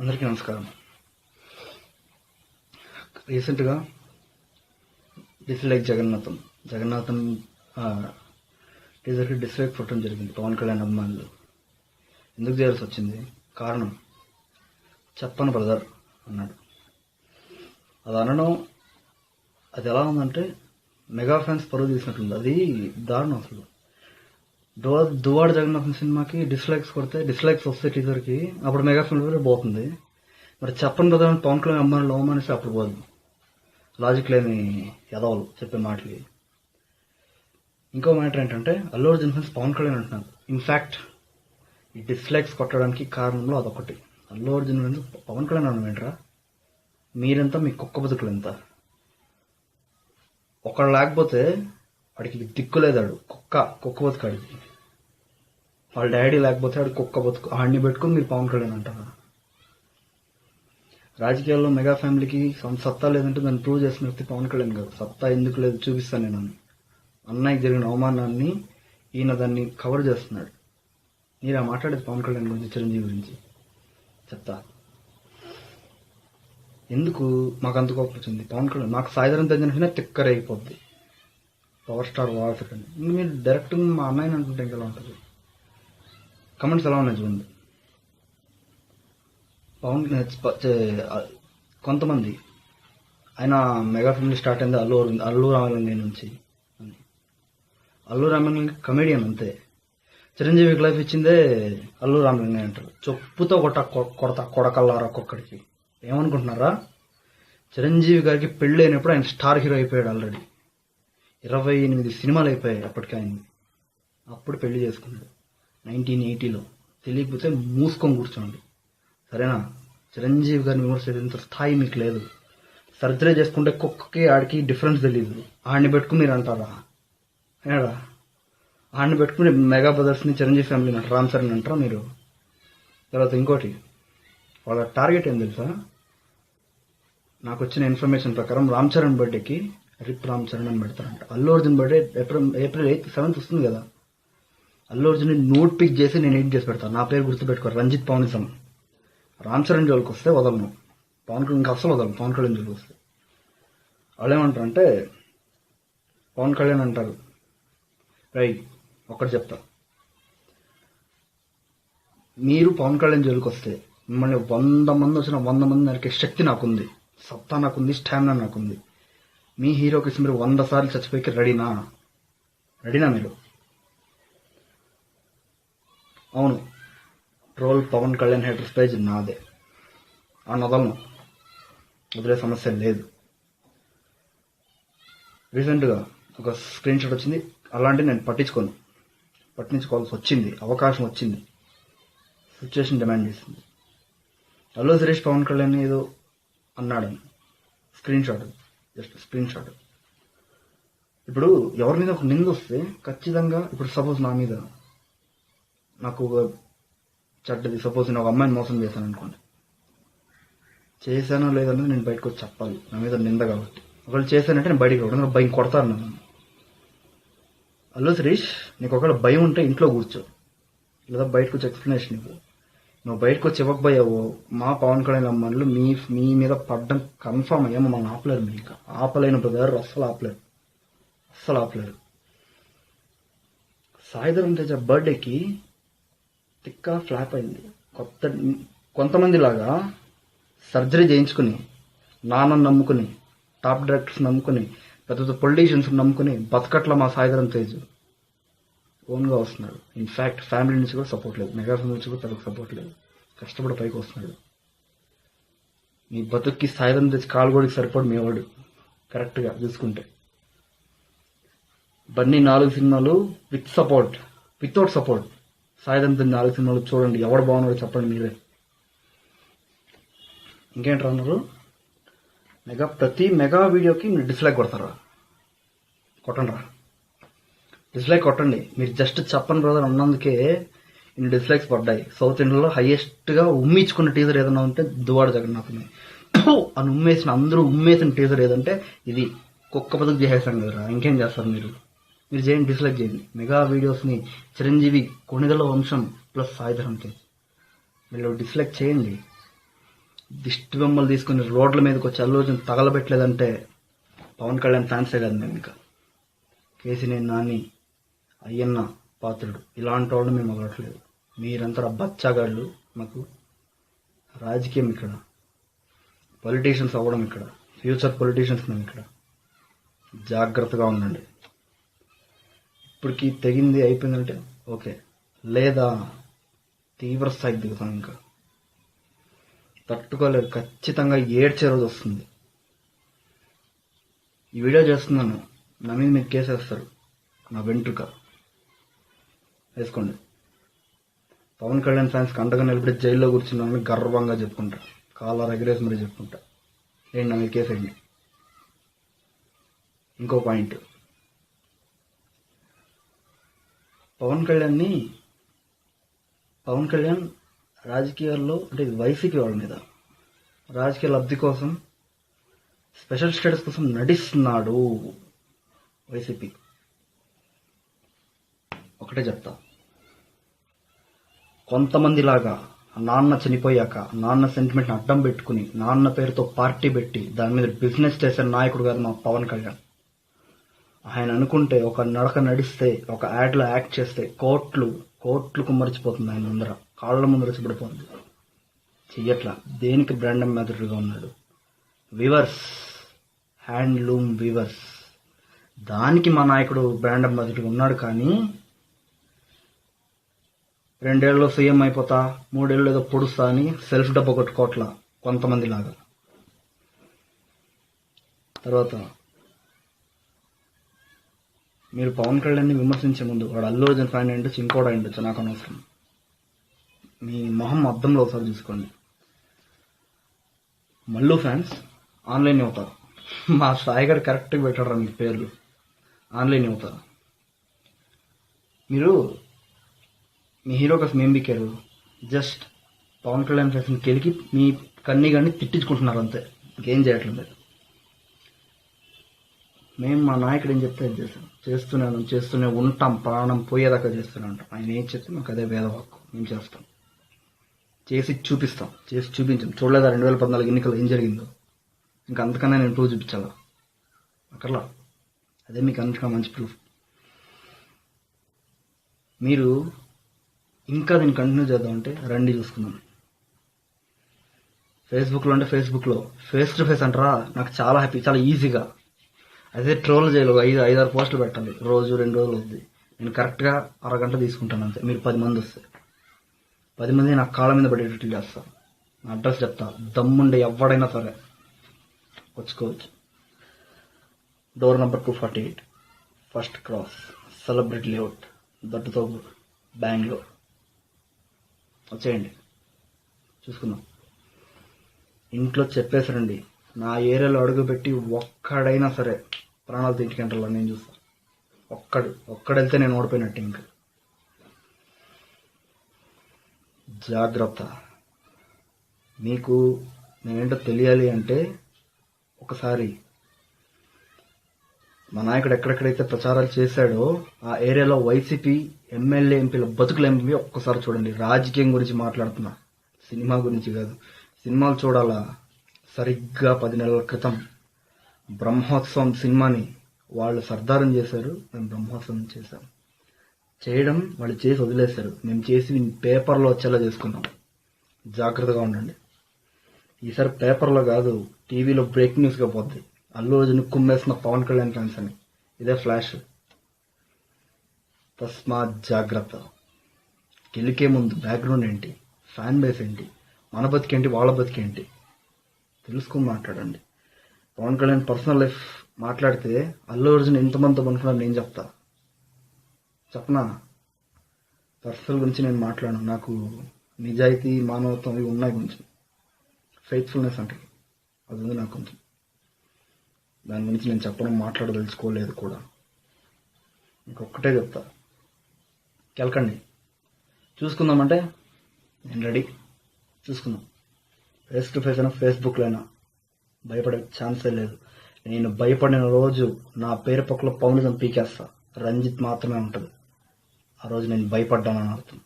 అందరికీ నమస్కారం. రీసెంట్గా డిస్లైక్ జగన్నాథం టీజర్కి డిస్లైక్ కొట్టడం జరిగింది. పవన్ కళ్యాణ్ అభిమానులు ఎందుకు చేయాల్సి వచ్చింది? కారణం చెప్పను బ్రదర్ అన్నాడు. అది అనడం అది ఎలా ఉందంటే మెగా ఫ్యాన్స్ పరువు తీసినట్టుంది. అది దారుణం అసలు. దువ్వాడ జగన్నాథం సినిమాకి డిస్లైక్స్ కొడితే డిస్లైక్స్ వస్తే టీజర్కి అప్పుడు మెగా ఫ్యాన్స్ పోతుంది. మరి చెప్పని బ్రదర్ పవన్ కళ్యాణ్ అభిమానులు అవమానిస్తే అప్పుడు పోదు. లాజిక్ లేని ఎదవలు చెప్పే మాటలు. ఇంకో మ్యాటర్ ఏంటంటే అల్లు అర్జున్ ఫ్యాన్స్ పవన్ కళ్యాణ్ అంటున్నారు. ఇన్ఫ్యాక్ట్ ఈ డిస్లైక్స్ కొట్టడానికి కారణంలో అదొకటి. అల్లు అర్జున్ ఫ్యాన్స్ పవన్ కళ్యాణ్ అన్న ఏంట్రా, మీరెంత, మీ కుక్క బతుకులు ఎంత? ఒకడు లేకపోతే వాడికి దిక్కు లేదాడు, కుక్క బతుకాడికి. వాళ్ళ డాడీ లేకపోతే ఆడు కుక్క బతుకు, ఆడిని పెట్టుకుని మీరు పవన్ కళ్యాణ్ అంటారా? రాజకీయాల్లో మెగా ఫ్యామిలీకి సత్తా లేదంటే దాన్ని ప్రూవ్ చేసిన వ్యక్తి పవన్ కళ్యాణ్ గారు. సత్తా ఎందుకు లేదు చూపిస్తాను నేను. అన్నయ్యకి జరిగిన అవమానాన్ని ఈయన దాన్ని కవర్ చేస్తున్నాడు. మీరు ఆ మాట్లాడేది పవన్ కళ్యాణ్ గురించి, చిరంజీవి గురించి చెప్తా. ఎందుకు మాకు అంత కోపం వచ్చింది? పవన్ కళ్యాణ్ మాకు సాయిధరం తగ్గిన తిక్కరైపోద్ది. పవర్ స్టార్ వారసుడని మీరు డైరెక్ట్ మా అన్నయ్యని అనుకుంటే ఇంకెలా ఉంటుంది? కమెంట్స్ ఎలా ఉన్నాయి చూడండి. పవన్ కొంతమంది ఆయన మెగా ఫ్యామిలీ స్టార్ట్ అయింది అల్లు రామలింగ నుంచి. అల్లు రామలింగ కమెడియన్ అంతే. చిరంజీవికి లైఫ్ ఇచ్చిందే అల్లు రామలింగ అంటారు. చెప్పుతో కొడకల్లారా ఒక్కొక్కడికి. ఏమనుకుంటున్నారా? చిరంజీవి గారికి పెళ్ళి అయినప్పుడు ఆయన స్టార్ హీరో అయిపోయాడు. ఆల్రెడీ 28 సినిమాలు అయిపోయాయి అప్పటికి ఆయన. అప్పుడు పెళ్లి చేసుకున్నాడు 1980లో. తెలియకపోతే మూసుకొని కూర్చోండి, సరేనా? చిరంజీవి గారిని విమర్శించేంత స్థాయి మీకు లేదు. సర్జరీ చేసుకుంటే కుక్కకి ఆడికి డిఫరెన్స్ తెలియదు. ఆడిని పెట్టుకుని మీరు అంటారా? ఏడా ఆడిని పెట్టుకుని మెగా బ్రదర్స్ని చిరంజీవి ఫ్యామిలీని అంటారు, రామ్ చరణ్ అంటారా మీరు? తర్వాత ఇంకోటి, వాళ్ళ టార్గెట్ ఏం తెలుసా? నాకు వచ్చిన ఇన్ఫర్మేషన్ ప్రకారం రామ్ చరణ్ బర్త్డేకి రిప్ రామ్ చరణ్ అని పెడతారంట. Allu Arjun birthday April 8th 7th వస్తుంది కదా. అల్లు అర్జున్ నోట్ పిక్ చేసి నేను ఎడిట్ చేసి పెడతాను. నా పేరు గుర్తుపెట్టుకోరు, రంజిత్ పవనిజం. రామ్ చరణ్ జోలికి వస్తే వదలను, పవన్ కళ్యాణ్ ఇంకా అసలు వదలను. పవన్ కళ్యాణ్ జోలికి వస్తే వాళ్ళు ఏమంటారు అంటే, పవన్ కళ్యాణ్ అంటారు, ఒక్కటి చెప్తా, మీరు పవన్ కళ్యాణ్ జోలికి వస్తే మిమ్మల్ని 100 మంది వచ్చిన 100 మంది నరికే శక్తి నాకుంది, సత్తా నాకుంది, స్టామినా నాకుంది. మీ హీరోకి మీరు 100 సార్లు చచ్చిపోయి రెడీనా మీరు? అవును, troll Pawan Kalyan haters page నాదే. ఆ నదలను వదిలే సమస్య లేదు. రీసెంట్గా ఒక స్క్రీన్ షాట్ వచ్చింది. అలాంటి నేను పట్టించుకోవాల్సి వచ్చింది. అవకాశం వచ్చింది, సిచ్యువేషన్ డిమాండ్ చేసింది. అల్లు శిరీష్ పవన్ కళ్యాణ్ ఏదో అన్నాడని స్క్రీన్ షాట్. ఇప్పుడు ఎవరి మీద ఒక నింద వస్తే ఖచ్చితంగా, ఇప్పుడు సపోజ్ నా మీద నాకు ఒక చెడ్డది, సపోజ్ నేను ఒక అమ్మాయిని మోసం చేశాను అనుకోండి, చేశానో లేదన్నది నేను బయటకు వచ్చి చెప్పాలి. నా మీద నింద కాబట్టి. ఒకవేళ చేశానంటే నేను బయటకు రావడం, భయం కొడతాను నన్ను. అల్లు శిరీష్, నీకు ఒకవేళ భయం ఉంటే ఇంట్లో కూర్చో, లేదా బయటకు వచ్చి ఎక్స్ప్లెనేషన్ ఇవ్వు. నువ్వు బయటకు వచ్చి ఇవ్వకపోయావు, మా పవన్ కళ్యాణ్ అమ్మాయిలు మీ మీద పడ్డం కన్ఫామ్ అయ్యామో. మనం ఆపలేరు, మీకు ఆపలేని బ్రదర్, అస్సలు ఆపలేరు. సాయిధరం తేజ బర్త్డేకి తిక్క ఫ్లాప్ అయింది. కొంతమంది లాగా సర్జరీ చేయించుకుని, నాన్నని నమ్ముకుని, టాప్ డైరెక్టర్స్ నమ్ముకుని, పెద్ద పొలిటీషియన్స్ నమ్ముకుని బతకట్ల మా సాయిధరం తేజ్ ఓన్గా వస్తున్నాడు. ఇన్ఫ్యాక్ట్ ఫ్యామిలీ నుంచి కూడా సపోర్ట్ లేదు, మెగా ఫ్యామిలీ నుంచి కూడా పెద్దకు సపోర్ట్ లేదు. కష్టపడి పైకి వస్తున్నాడు. మీ బతుక్కి సాయిధరం తేజ్ కాలుగోడికి సరిపడు మేవాడు కరెక్ట్గా చూసుకుంటే. బన్నీ 4 సినిమాలు వితౌట్ సపోర్ట్. సాయిధరం తేజ్ 4 సినిమాలు చూడండి, ఎవడు బాగున్నాడో చెప్పండి మీరే. ఇంకేంటారు అన్నారు? ప్రతి మెగా వీడియోకి మీరు డిస్లైక్ కొడతారా? డిస్లైక్ కొట్టండి. మీరు జస్ట్ చెప్పని బ్రదర్ అన్నందుకే ఇన్ని డిస్లైక్స్ పడ్డాయి. సౌత్ ఇండియాలో హైయెస్ట్ గా ఉమ్మించుకున్న టీజర్ ఏదన్నా ఉంటే దువ్వాడ జగన్నాథమే అని అందరూ ఉమ్మేసిన టీజర్ ఏదంటే ఇది. కుక్క బతుకు చేసేసాం కదరా, ఇంకేం చేస్తారు మీరు చేయండి, డిస్లైక్ చేయండి. మెగా వీడియోస్ ని చిరంజీవి, కొణిదల వంశం ప్లస్ సాయిధరం తేజ్, మీరు డిస్లైక్ చేయండి. దిష్టి బొమ్మలు తీసుకుని రోడ్ల మీదకి వచ్చి అల్లు అర్జున్ తగలబెట్టలేదంటే పవన్ కళ్యాణ్ ఫ్యాన్సే కాదు మేము. ఇంకా కేసినేని నాని, అయ్యన్న పాత్రుడు ఇలాంటి వాళ్ళు మేము అవ్వట్లేదు. మీరంతా బచ్చాగాళ్ళు. మాకు రాజకీయం ఇక్కడ, పొలిటీషియన్స్ అవ్వడం ఇక్కడ, ఫ్యూచర్ పొలిటీషియన్స్ మేము ఇక్కడ. జాగ్రత్తగా ఉండండి. ఇప్పటికి తెగింది అయిపోయిందంటే ఓకే, లేదా తీవ్ర స్థాయికి దిగుతాం. ఇంకా తట్టుకోలేరు, ఖచ్చితంగా ఏడ్చే రోజు వస్తుంది. ఈ వీడియో చేస్తున్నాను, నా మీద మీరు కేసు వేస్తారు. నా వెంట్రుక వేసుకోండి. పవన్ కళ్యాణ్ ఫ్యాన్స్ అండగా నిలబడి జైల్లో కూర్చున్నామని గర్వంగా చెప్పుకుంటా, కాలర్ ఎగరేసి మరీ చెప్పుకుంటా. ఏంటి నా మీద కేసు వేయండి. ఇంకో పాయింట్, పవన్ కళ్యాణ్ రాజకీయాల్లో అంటే వైసీపీ వాళ్ళ మీద రాజకీయ లబ్ధి కోసం, స్పెషల్ స్టేటస్ కోసం నటిస్తున్నాడు వైసీపీ. ఒకటే చెప్తా, కొంతమంది లాగా నాన్న చనిపోయాక నాన్న సెంటిమెంట్ని అడ్డం పెట్టుకుని నాన్న పేరుతో పార్టీ పెట్టి దాని మీద బిజినెస్ చేసే నాయకుడు కాదు మా పవన్ కళ్యాణ్. ఆయన అనుకుంటే ఒక నడక నడిస్తే, ఒక యాడ్లో యాక్ట్ చేస్తే కోట్లు కుమ్మరిచిపోతుంది. ఆయన ముందర, కాళ్ళ ముందర చిబడిపోతుంది. చెయ్యట్లా. దేనికి బ్రాండ్ అంబాసిడర్గా ఉన్నాడు? వీవర్స్, హ్యాండ్లూమ్ వీవర్స్, దానికి మా నాయకుడు బ్రాండ్ అంబాసిడర్గా ఉన్నాడు. కానీ 2 ఏళ్ళలో సీఎం అయిపోతా, 3 ఏళ్ళు ఏదో పొడుస్తా అని సెల్ఫ్ డబ్బు కొట్టుకోవట్లా కొంతమంది లాగా. తర్వాత మీరు పవన్ కళ్యాణ్ని విమర్శించే ముందు వాడు అల్లు అర్జున్ ఫ్యాన్ అయ్యుండొచ్చు, ఇంకోటి అయ్యుండొచ్చు, నాకు అనవసరం. మీ మొహం అద్దంలో ఒకసారి చూసుకోండి. మల్లు ఫ్యాన్స్ ఆన్లైన్ అవుతారు. మా సాయి గారు కరెక్ట్గా పెట్టారు మీ పేర్లు. ఆన్లైన్ అవుతారు. మీరు మీ హీరో కోసం ఏం బిక్కారు? జస్ట్ పవన్ కళ్యాణ్ ఫ్యాన్స్ని కెలికి మీ కన్నీ తిట్టించుకుంటున్నారు అంతే, ఇంకేం చేయట్లేదు. మేము మా నాయకుడు ఏం చెప్తే అది చేస్తూనే ఉంటాం, ప్రాణం పోయేదాకా చేస్తూనే ఉంటాం. ఆయన ఏం చెప్తే మాకు అదే వేదవాక్కు, మేము చేస్తాం, చేసి చూపిస్తాం, చేసి చూపించాం. చూడలేదా 2014 ఎన్నికలు ఏం జరిగిందో? ఇంకా అంతకన్నా నేను ప్రూఫ్ చూపించాలా? అక్కర్లా. అదే మీకు అన్నిటికన్నా మంచి ప్రూఫ్. మీరు ఇంకా దీన్ని కంటిన్యూ చేద్దామంటే రండి చూసుకుందాం. ఫేస్బుక్లో అంటే ఫేస్బుక్లో ఫేస్ టు ఫేస్ అంటారా? నాకు చాలా హ్యాపీ, చాలా ఈజీగా. అదే ట్రోల్ చేయాలి, 5-6 పోస్టులు పెట్టాలి, రోజు 2 రోజులు అవుతుంది. నేను కరెక్ట్గా అరగంట తీసుకుంటాను అంతే. మీరు 10 మంది వస్తే 10 మంది నా కాళ్ళ మీద పడేటట్టు చేస్తా. నా అడ్రస్ చెప్తా, దమ్ముండే ఎవడైనా సరే వచ్చుకోవచ్చు. Door number 248, first cross, celebrity layout, దట్టుతోపు, బెంగళూరు. వచ్చేయండి, చూసుకుందాం. ఇంట్లో చెప్పేసరండి, నా ఏరియాలో అడుగుపెట్టి ఒక్కడైనా సరే ప్రాణాలు తింటికంటారా నేను చూస్తా. ఒక్కడెళ్తే నేను ఓడిపోయినట్టు. ఇంకా జాగ్రత్త. మీకు నేనేంటో తెలియాలి అంటే ఒకసారి మా నాయకుడు ఎక్కడెక్కడైతే ప్రచారాలు చేశాడో ఆ ఏరియాలో వైసీపీ ఎమ్మెల్యే ఎంపీల బతుకులు ఎంపీ ఒక్కసారి చూడండి. రాజకీయం గురించి మాట్లాడుతున్నా, సినిమా గురించి కాదు. సినిమాలు చూడాలా? సరిగ్గా 10 నెలల క్రితం బ్రహ్మోత్సవం సినిమాని వాళ్ళు సర్దారం చేశారు, మేము బ్రహ్మోత్సవం చేశాం. చేయడం వాళ్ళు చేసి వదిలేశారు, మేము చేసి పేపర్లో వచ్చేలా చేసుకున్నాం. జాగ్రత్తగా ఉండండి. ఈసారి పేపర్లో కాదు, టీవీలో బ్రేక్ న్యూస్గా పోద్ది. అల్లు అర్జున్ కుమ్మేసిన పవన్ కళ్యాణ్ ఫ్యాన్స్ అని. ఇదే ఫ్లాష్. తస్మాత్ జాగ్రత్త. గెలికే ముందు బ్యాక్గ్రౌండ్ ఏంటి, ఫ్యాన్ బేస్ ఏంటి, మన బతికేంటి, వాళ్ళ బతికేంటి తెలుసుకుని మాట్లాడండి. పవన్ కళ్యాణ్ పర్సనల్ లైఫ్ మాట్లాడితే అల్లు అర్జున్ ఎంతమందితో అనుకున్నాను నేను చెప్తా. చెప్పనా? పర్సనల్ గురించి నేను మాట్లాడను. నాకు నిజాయితీ, మానవత్వం ఇవి ఉన్నాయి. కొంచెం ఫెయిత్ఫుల్నెస్ అంటే అది ఉంది నాకు కొంచెం. దాని గురించి నేను చెప్పడం, మాట్లాడదలుచుకోలేదు కూడా. ఇంకొక్కటే చెప్తా, కెలకండి. చూసుకుందామంటే నేను రెడీ. చూసుకుందాం. ఫేస్ టు ఫేస్ అయినా, ఫేస్బుక్లో అయినా భయపడే ఛాన్సే లేదు. నేను భయపడిన రోజు నా పేరు పక్కలో పవనిజం పీకేస్తా. రంజిత్ మాత్రమే ఉంటుంది. ఆ రోజు నేను భయపడ్డానని అర్థం.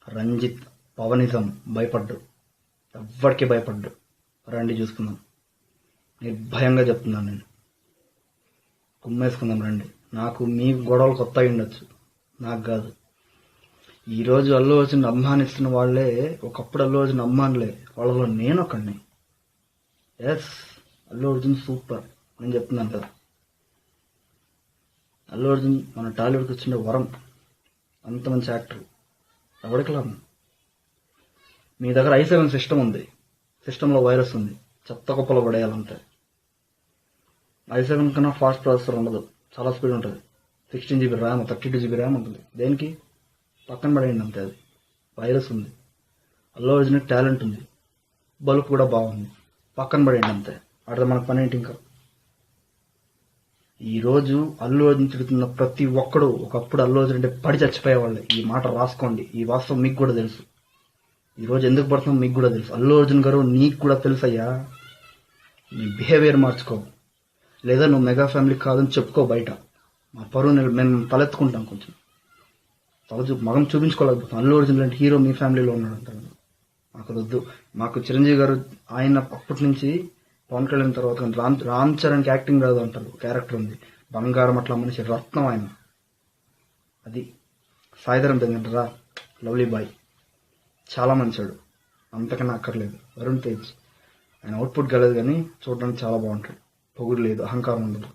రంజిత్, పవనిజం భయపడ్డు, ఎవ్వడికి భయపడ్డు. రండి చూసుకుందాం. నిర్భయంగా చెప్తున్నాను నేను. కుమ్మేసుకుందాం రండి. నాకు మీ గొడవలు కొత్త అయి ఉండొచ్చు, నాకు కాదు. ఈరోజు అల్లు అర్జున్ అభిమానిస్తున్న వాళ్ళే ఒకప్పుడు అల్లు అర్జున్ అభిమానులే, వాళ్ళలో నేను ఒకడిని. ఎస్, అల్లు అర్జున్ సూపర్, నేను చెప్తున్నాను కదా. అల్లు అర్జున్ మన టాలీవుడ్కి వచ్చిన వరం. అంత మంచి యాక్టర్ ఎవరికి లాభం? మీ దగ్గర i7 సిస్టమ్ ఉంది, సిస్టంలో వైరస్ ఉంది, చెత్త కుప్పలో పడేయాలంటే. i7 కన్నా ఫాస్ట్ ప్రాసెసర్ ఉండదు, చాలా స్పీడ్ ఉంటుంది. 16 GB ర్యామ్, 32 GB ర్యామ్ ఉంటుంది. దేనికి? పక్కన పడేయండి అంతే. అది వైరస్ ఉంది. అల్లు అర్జున్ టాలెంట్ ఉంది, బల్బ్ కూడా బాగుంది, పక్కన పడేయండి అంతే. అక్కడ మనకు పని ఏంటి ఇంకా? ఈరోజు అల్లు అర్జున్ తిడుతున్న ప్రతి ఒక్కడు ఒకప్పుడు అల్లు అర్జున్ అంటే పడి చచ్చిపోయేవాళ్ళే. ఈ మాట రాసుకోండి, ఈ వాస్తవం మీకు కూడా తెలుసు. ఈరోజు ఎందుకు పడుతుందో మీకు కూడా తెలుసు. అల్లు అర్జున్ గారు, నీకు కూడా తెలుసయ్యా. నీ బిహేవియర్ మార్చుకో, లేదా నువ్వు మెగా ఫ్యామిలీ కాదని చెప్పుకో బయట. మా పరువు మేము తలెత్తుకుంటాం. కొంచెం మగం చూపించుకోలేకపోతాం. అల్లు అర్జున్ లాంటి హీరో మీ ఫ్యామిలీలో ఉన్నాడు అంటారు. మాకు వద్దు. మాకు చిరంజీవి గారు, ఆయన అప్పటి నుంచి పవన్ కళ్యాణ్ తర్వాత రామ్ చరణ్కి యాక్టింగ్ రాదు అంటారు, క్యారెక్టర్ ఉంది. బంగారం అట్లా మనిషి, రత్నం ఆయన. అది సాయిధరం తెంగంటారా, లవ్లీ బాయ్, చాలా మంచాడు, అంతకన్నా అక్కర్లేదు. వరుణ్ తేజ్, ఆయన అవుట్పుట్ కలదు కానీ చూడడానికి చాలా బాగుంటాడు. పొగుడు లేదు, అహంకారం ఉండదు.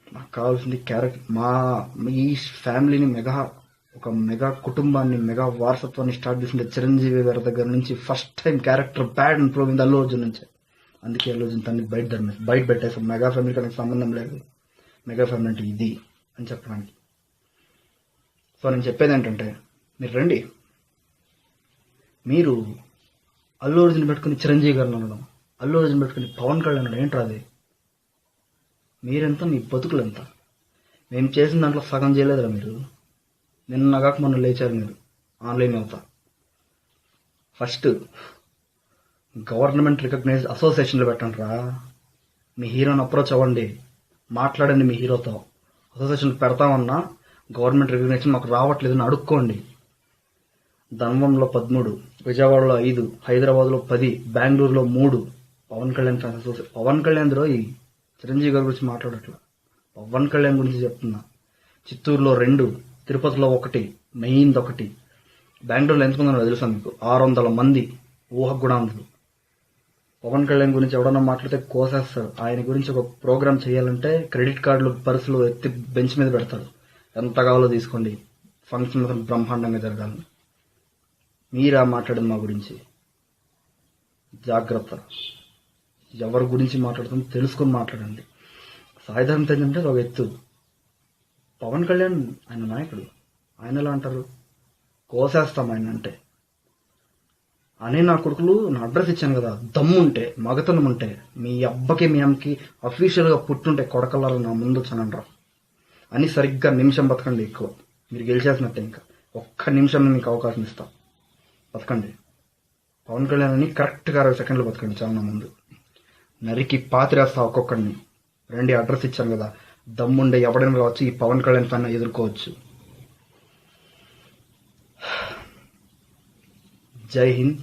నాకు కావాల్సింది క్యారెక్టర్. ఈ ఫ్యామిలీని ఒక మెగా కుటుంబాన్ని, మెగా వారసత్వాన్ని స్టార్ట్ చేసింది చిరంజీవి గారి దగ్గర నుంచి. First time character bad improve అయింది అల్లు అర్జున్ నుంచి. అందుకే అల్లు అర్జున్ తనని బయట పెట్టేసాం. మెగా ఫ్యామిలీ తనకి సంబంధం లేదు, మెగా ఫ్యామిలీ అంటే ఇది అని చెప్పడానికి. సో నేను చెప్పేది ఏంటంటే, మీరు రండి. మీరు అల్లు అర్జున్ పెట్టుకుని చిరంజీవి గారిని అనడం, అల్లు అర్జున్ పెట్టుకుని పవన్ కళ్యాణ్ అనడం ఏంట్రా అది? మీరెంత, మీ బతుకులు ఎంత? మేము చేసిన దాంట్లో సగం చేయలేదురా మీరు. నిన్నగాక మొన్న లేచారు మీరు ఆన్లైన్ అవుతా. ఫస్ట్ గవర్నమెంట్ రికగ్నైజ్ అసోసియేషన్లో పెట్టండి రా. మీ హీరోని అప్రోచ్ అవ్వండి, మాట్లాడండి మీ హీరోతో. అసోసియేషన్ పెడతామన్నా గవర్నమెంట్ రికగ్నైజేషన్ మాకు రావట్లేదని అడుక్కోండి. ధన్వంలో 13, విజయవాడలో 5, హైదరాబాద్లో 10, బెంగళూరులో 3 పవన్ కళ్యాణ్ ఫ్యాన్స్ అసోసియేషన్. పవన్ కళ్యాణ్ ఈ చిరంజీవి గారి గురించి మాట్లాడట్లా, పవన్ కళ్యాణ్ గురించి చెప్తున్నా. చిత్తూరులో 2, తిరుపతిలో 1, మెయిన్ 1. బెంగళూరులో ఎంతమంది ఉన్నారో తెలుసా మీకు? 600 మంది ఊహకు కూడా అందరు. పవన్ కళ్యాణ్ గురించి ఎవడన్నా మాట్లాడితే కోసేస్తారు. ఆయన గురించి ఒక ప్రోగ్రామ్ చేయాలంటే క్రెడిట్ కార్డులు, పర్సులు ఎత్తి బెంచ్ మీద పెడతారు. ఎంత కావాలో తీసుకోండి, ఫంక్షన్ బ్రహ్మాండంగా జరగాలని. మీరా మాట్లాడింది మా గురించి? జాగ్రత్త. ఎవరి గురించి మాట్లాడుతుందో తెలుసుకొని మాట్లాడండి. సాయిధరం తేజ్ అంటే ఒక ఎత్తు, పవన్ కళ్యాణ్ ఆయన నాయకుడు. ఆయన ఎలా అంటారు? కోసేస్తాం ఆయన అంటే. అనే నా కొడుకులు నా అడ్రస్ ఇచ్చాను కదా, దమ్ముంటే, మగతనం ఉంటే, మీ అబ్బకి మీ అమ్మకి అఫీషియల్గా పుట్టుంటే కొడకల్లారా నా ముందు వచ్చానంటారా అని సరిగ్గా నిమిషం బతకండి. ఎక్కువ మీరు గెలిచేసినట్టే. ఇంకా ఒక్క నిమిషం మీకు అవకాశం ఇస్తాం, బతకండి. పవన్ కళ్యాణ్ అని కరెక్ట్గా 60 సెకండ్లు బతకండి. చాలా నా ముందు నరికి పాతిరేస్తా ఒక్కొక్కడిని. రండి, అడ్రస్ ఇచ్చాను కదా, దమ్ముండే ఎవడైనా కావచ్చు, ఈ పవన్ కళ్యాణ్ ఫ్యాన్ ఎదుర్కోవచ్చు. జై హింద్,